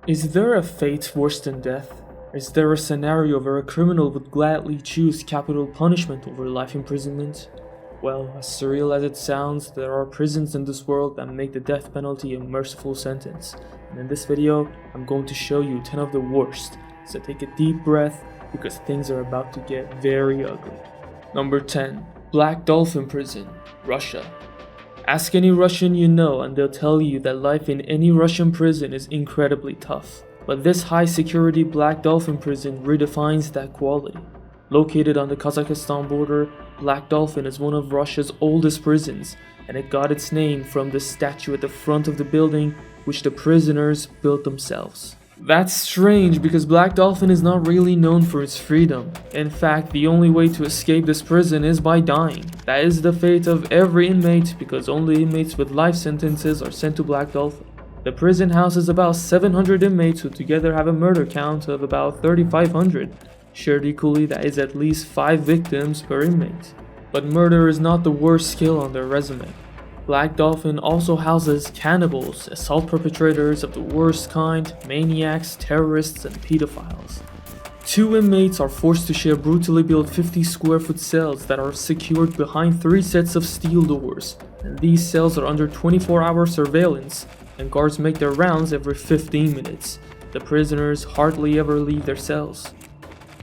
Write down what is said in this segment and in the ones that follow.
Is there a fate worse than death? Is there a scenario where a criminal would gladly choose capital punishment over life imprisonment? Well, as surreal as it sounds, there are prisons in this world that make the death penalty a merciful sentence. And in this video, I'm going to show you 10 of the worst, so take a deep breath because things are about to get very ugly. Number 10. Black Dolphin Prison, Russia. Ask any Russian you know and they'll tell you that life in any Russian prison is incredibly tough. But this high security Black Dolphin Prison redefines that quality. Located on the Kazakhstan border, Black Dolphin is one of Russia's oldest prisons, and it got its name from the statue at the front of the building which the prisoners built themselves. That's strange because Black Dolphin is not really known for its freedom. In fact, the only way to escape this prison is by dying. That is the fate of every inmate because only inmates with life sentences are sent to Black Dolphin. The prison houses about 700 inmates who together have a murder count of about 3,500. Shared equally, that is at least 5 victims per inmate. But murder is not the worst skill on their resume. Black Dolphin also houses cannibals, assault perpetrators of the worst kind, maniacs, terrorists, and pedophiles. 2 inmates are forced to share brutally built 50 square foot cells that are secured behind 3 sets of steel doors, and these cells are under 24-hour surveillance, and guards make their rounds every 15 minutes. The prisoners hardly ever leave their cells.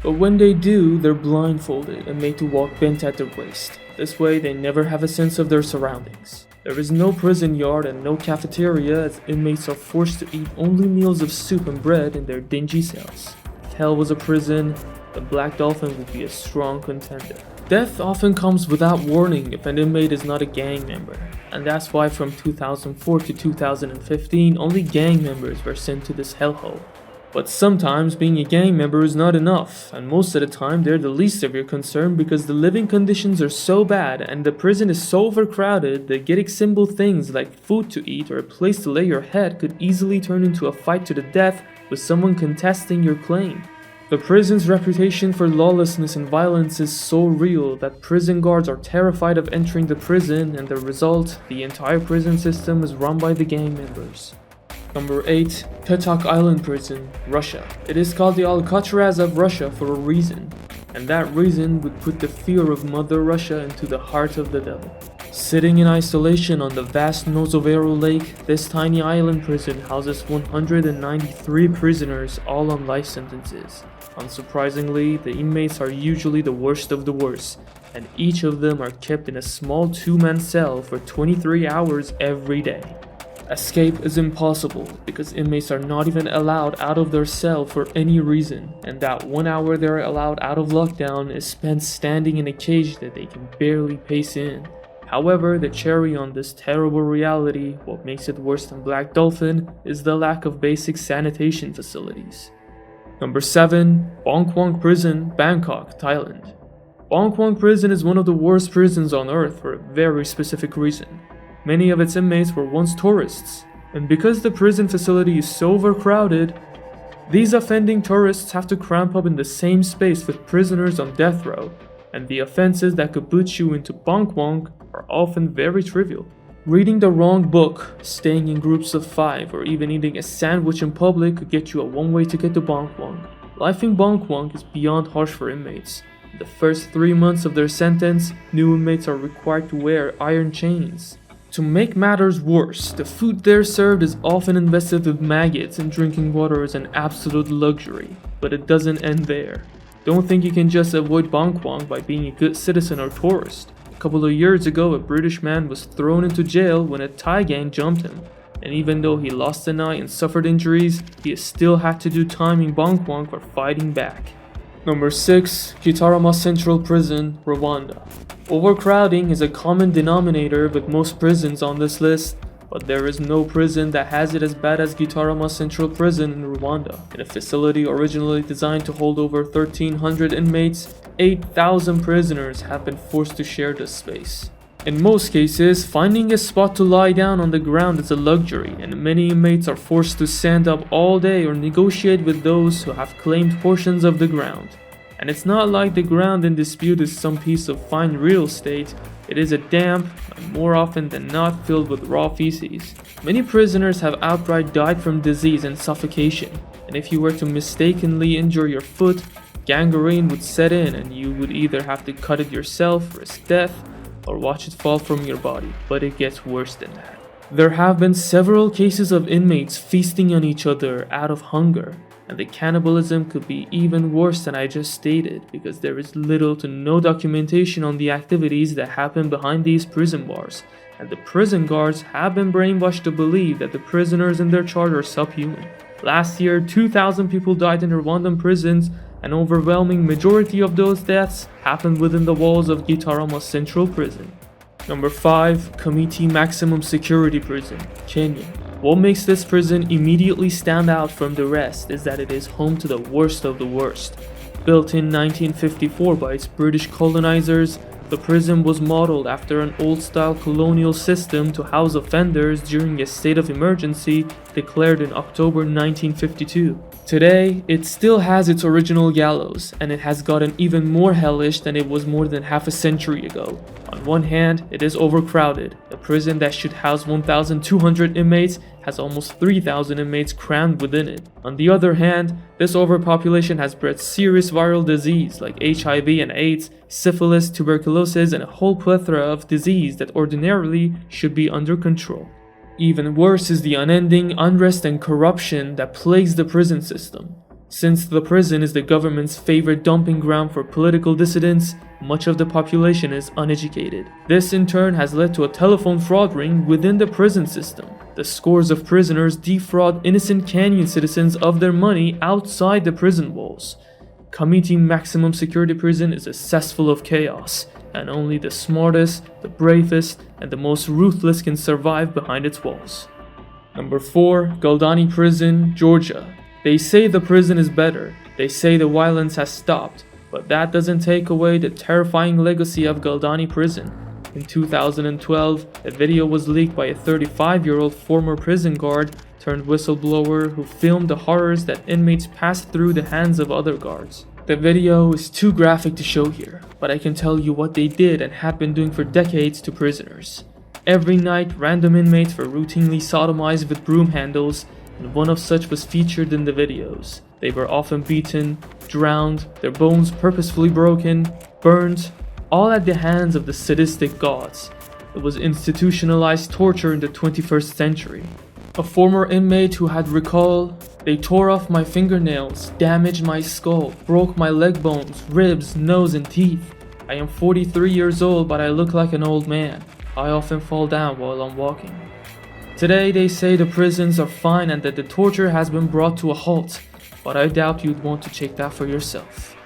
But when they do, they're blindfolded and made to walk bent at their waist. This way, they never have a sense of their surroundings. There is no prison yard and no cafeteria as inmates are forced to eat only meals of soup and bread in their dingy cells. If hell was a prison, the Black Dolphin would be a strong contender. Death often comes without warning if an inmate is not a gang member, and that's why from 2004 to 2015 only gang members were sent to this hellhole. But sometimes being a gang member is not enough, and most of the time they're the least of your concern because the living conditions are so bad and the prison is so overcrowded that getting simple things like food to eat or a place to lay your head could easily turn into a fight to the death with someone contesting your claim. The prison's reputation for lawlessness and violence is so real that prison guards are terrified of entering the prison, and the result, the entire prison system is run by the gang members. Number 8. Petak Island Prison, Russia. It is called the Alcatraz of Russia for a reason, and that reason would put the fear of Mother Russia into the heart of the devil. Sitting in isolation on the vast Nozovero Lake, this tiny island prison houses 193 prisoners, all on life sentences. Unsurprisingly, the inmates are usually the worst of the worst, and each of them are kept in a small 2-man cell for 23 hours every day. Escape is impossible because inmates are not even allowed out of their cell for any reason, and that 1 hour they're allowed out of lockdown is spent standing in a cage that they can barely pace in. However, the cherry on this terrible reality, what makes it worse than Black Dolphin, is the lack of basic sanitation facilities. Number 7. Bangkwang Prison, Bangkok, Thailand. Bangkwang Prison is one of the worst prisons on earth for a very specific reason. Many of its inmates were once tourists, and because the prison facility is so overcrowded, these offending tourists have to cramp up in the same space with prisoners on death row, and the offenses that could put you into Bangkwang are often very trivial. Reading the wrong book, staying in groups of 5, or even eating a sandwich in public could get you a one-way ticket to Bangkwang. Life in Bangkwang is beyond harsh for inmates. In the first 3 months of their sentence, new inmates are required to wear iron chains. To make matters worse, the food there served is often infested with maggots and drinking water is an absolute luxury. But it doesn't end there. Don't think you can just avoid Bangkwang by being a good citizen or tourist. A couple of years ago, a British man was thrown into jail when a Thai gang jumped him. And even though he lost an eye and suffered injuries, he still had to do time in Bangkwang for fighting back. Number 6. Gitarama Central Prison, Rwanda. Overcrowding is a common denominator with most prisons on this list, but there is no prison that has it as bad as Gitarama Central Prison in Rwanda. In a facility originally designed to hold over 1,300 inmates, 8,000 prisoners have been forced to share this space. In most cases, finding a spot to lie down on the ground is a luxury, and many inmates are forced to stand up all day or negotiate with those who have claimed portions of the ground. And it's not like the ground in dispute is some piece of fine real estate. It is a damp, and more often than not filled with raw feces. Many prisoners have outright died from disease and suffocation, and if you were to mistakenly injure your foot, gangrene would set in and you would either have to cut it yourself, risk death, or watch it fall from your body, but it gets worse than that. There have been several cases of inmates feasting on each other out of hunger, and the cannibalism could be even worse than I just stated because there is little to no documentation on the activities that happen behind these prison bars, and the prison guards have been brainwashed to believe that the prisoners in their charge are subhuman. Last year, 2,000 people died in Rwandan prisons. An overwhelming majority of those deaths happened within the walls of Gitarama Central Prison. Number 5. Committee Maximum Security Prison, Kenya. What makes this prison immediately stand out from the rest is that it is home to the worst of the worst. Built in 1954 by its British colonizers, the prison was modeled after an old-style colonial system to house offenders during a state of emergency declared in October 1952. Today, it still has its original gallows, and it has gotten even more hellish than it was more than half a century ago. On one hand, it is overcrowded. A prison that should house 1,200 inmates has almost 3,000 inmates crammed within it. On the other hand, this overpopulation has bred serious viral disease like HIV and AIDS, syphilis, tuberculosis, and a whole plethora of disease that ordinarily should be under control. Even worse is the unending unrest and corruption that plagues the prison system. Since the prison is the government's favorite dumping ground for political dissidents, much of the population is uneducated. This in turn has led to a telephone fraud ring within the prison system. The scores of prisoners defraud innocent Kenyan citizens of their money outside the prison walls. Committee Maximum Security Prison is a cesspool of chaos, and only the smartest, the bravest, and the most ruthless can survive behind its walls. Number 4. Galdani Prison, Georgia. They say the prison is better, they say the violence has stopped, but that doesn't take away the terrifying legacy of Galdani Prison. In 2012, a video was leaked by a 35-year-old former prison guard turned whistleblower who filmed the horrors that inmates passed through the hands of other guards. The video is too graphic to show here, but I can tell you what they did and had been doing for decades to prisoners. Every night, random inmates were routinely sodomized with broom handles, and one of such was featured in the videos. They were often beaten, drowned, their bones purposefully broken, burned, all at the hands of the sadistic gods. It was institutionalized torture in the 21st century. A former inmate who had recalled, "They tore off my fingernails, damaged my skull, broke my leg bones, ribs, nose and teeth. I am 43 years old but I look like an old man. I often fall down while I'm walking." Today they say the prisons are fine and that the torture has been brought to a halt, but I doubt you'd want to check that for yourself.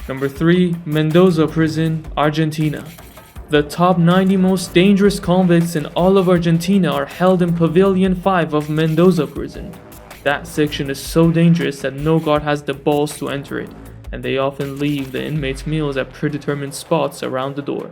Number 3. Mendoza Prison, Argentina. The top 90 most dangerous convicts in all of Argentina are held in Pavilion 5 of Mendoza Prison. That section is so dangerous that no guard has the balls to enter it, and they often leave the inmates' meals at predetermined spots around the door.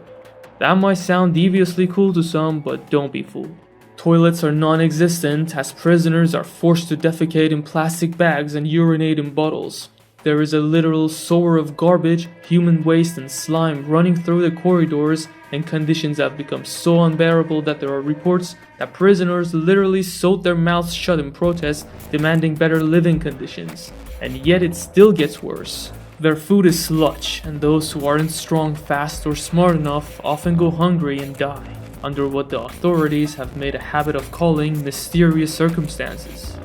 That might sound deviously cool to some, but don't be fooled. Toilets are non-existent as prisoners are forced to defecate in plastic bags and urinate in bottles. There is a literal sewer of garbage, human waste and slime running through the corridors, and conditions have become so unbearable that there are reports that prisoners literally sewed their mouths shut in protest, demanding better living conditions. And yet it still gets worse. Their food is sludge, and those who aren't strong, fast, or smart enough often go hungry and die, under what the authorities have made a habit of calling mysterious circumstances.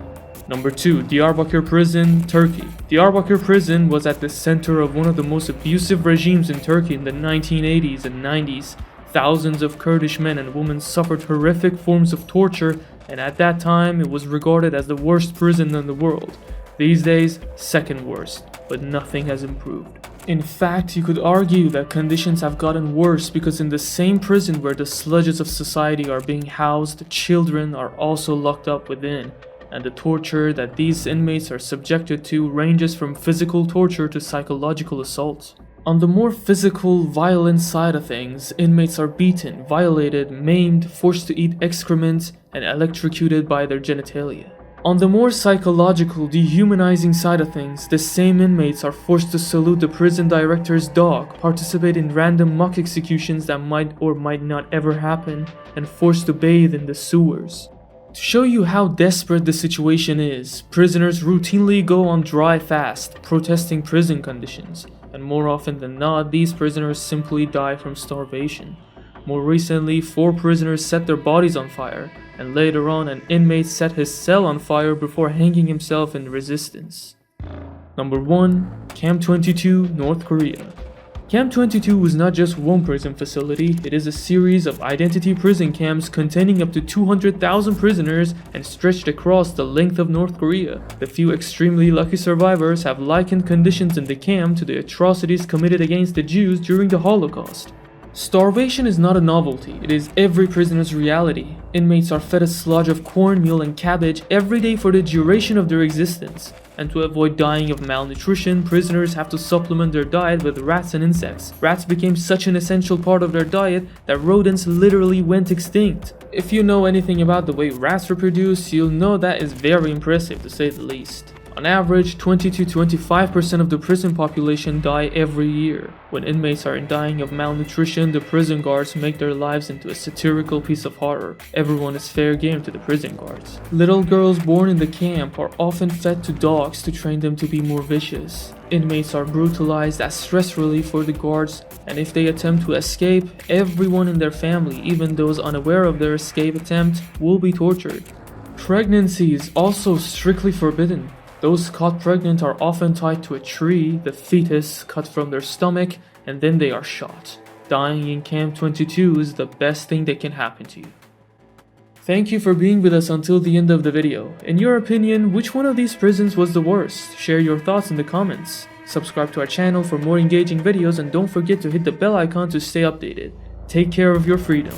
Number 2. Diyarbakir Prison, Turkey. Diyarbakir Prison was at the center of one of the most abusive regimes in Turkey in the 1980s and 90s. Thousands of Kurdish men and women suffered horrific forms of torture, and at that time it was regarded as the worst prison in the world. These days, second worst, but nothing has improved. In fact, you could argue that conditions have gotten worse because in the same prison where the sludges of society are being housed, children are also locked up within. And the torture that these inmates are subjected to ranges from physical torture to psychological assault. On the more physical, violent side of things, inmates are beaten, violated, maimed, forced to eat excrement, and electrocuted by their genitalia. On the more psychological, dehumanizing side of things, the same inmates are forced to salute the prison director's dog, participate in random mock executions that might or might not ever happen, and forced to bathe in the sewers. To show you how desperate the situation is, prisoners routinely go on dry fast, protesting prison conditions, and more often than not, these prisoners simply die from starvation. More recently, 4 prisoners set their bodies on fire, and later on an inmate set his cell on fire before hanging himself in resistance. Number 1. Camp 22, North Korea. Camp 22 was not just one prison facility, it is a series of identity prison camps containing up to 200,000 prisoners and stretched across the length of North Korea. The few extremely lucky survivors have likened conditions in the camp to the atrocities committed against the Jews during the Holocaust. Starvation is not a novelty, it is every prisoner's reality. Inmates are fed a sludge of cornmeal and cabbage every day for the duration of their existence. And to avoid dying of malnutrition, prisoners have to supplement their diet with rats and insects. Rats became such an essential part of their diet that rodents literally went extinct. If you know anything about the way rats reproduce, you'll know that is very impressive to say the least. On average, 20 to 25% of the prison population die every year. When inmates are dying of malnutrition, the prison guards make their lives into a satirical piece of horror. Everyone is fair game to the prison guards. Little girls born in the camp are often fed to dogs to train them to be more vicious. Inmates are brutalized as stress relief for the guards, and if they attempt to escape, everyone in their family, even those unaware of their escape attempt, will be tortured. Pregnancy is also strictly forbidden. Those caught pregnant are often tied to a tree, the fetus cut from their stomach, and then they are shot. Dying in Camp 22 is the best thing that can happen to you. Thank you for being with us until the end of the video. In your opinion, which one of these prisons was the worst? Share your thoughts in the comments. Subscribe to our channel for more engaging videos and don't forget to hit the bell icon to stay updated. Take care of your freedom.